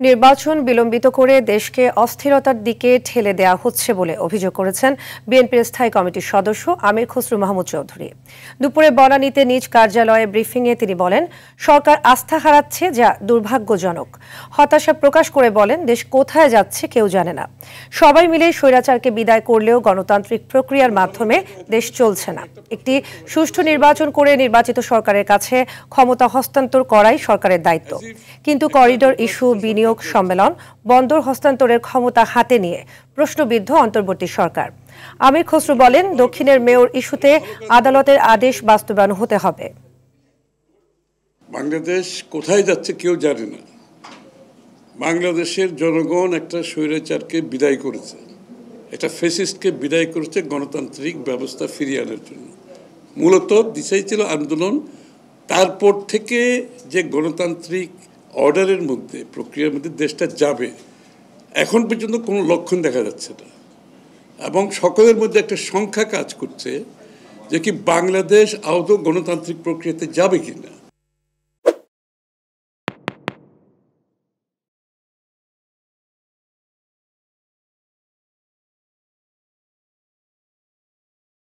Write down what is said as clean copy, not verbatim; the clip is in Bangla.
নির্বাচন বিলম্বিত করে দেশকে অস্থিরতার দিকে ঠেলে দেওয়া হচ্ছে বলে অভিযোগ করেছেন বিএনপির স্থায়ী কমিটির সদস্য আমির খসরু মাহমুদ চৌধুরী। দুপুরে বনানীতে নিজ কার্যালয়ে ব্রিফিংয়ে তিনি বলেন, সরকার আস্থা হারাচ্ছে, যা দুর্ভাগ্যজনক। হতাশা প্রকাশ করে বলেন, দেশ কোথায় যাচ্ছে কেউ জানে না। সবাই মিলে স্বৈরাচারকে বিদায় করলেও গণতান্ত্রিক প্রক্রিয়ার মাধ্যমে দেশ চলছে না। একটি সুষ্ঠু নির্বাচন করে নির্বাচিত সরকারের কাছে ক্ষমতা হস্তান্তর করাই সরকারের দায়িত্ব। কিন্তু করিডোর ইস্যু, বিনিয়োগ সম্মেলন, বন্দর হস্তান্তরের ক্ষমতা হাতে নিয়ে প্রশ্নবিদ্ধ অন্তর্বর্তী সরকার। আমির খসরু বলেন, দক্ষিণের মেয়র ইস্যুতে আদালতের আদেশ বাস্তবায়ন হতে হবে। বাংলাদেশ কোথায় যাচ্ছে কেউ জানে না। বাংলাদেশের জনগণ একটা স্বৈরাচারকে বিদায় করেছে, একটা ফ্যাসিস্টকে বিদায় করেছে গণতান্ত্রিক ব্যবস্থা ফিরিয়ে আনার জন্য। মূলত দিশাই ছিল আন্দোলন। তারপর থেকে যে গণতান্ত্রিক অর্ডারের মধ্যে, প্রক্রিয়ার মধ্যে দেশটা যাবে, এখন পর্যন্ত কোনো লক্ষণ দেখা যাচ্ছে না। এবং সকলের মধ্যে একটা সংখ্যা কাজ করছে যে কি বাংলাদেশ আদৌ গণতান্ত্রিক প্রক্রিয়াতে যাবে কিনা।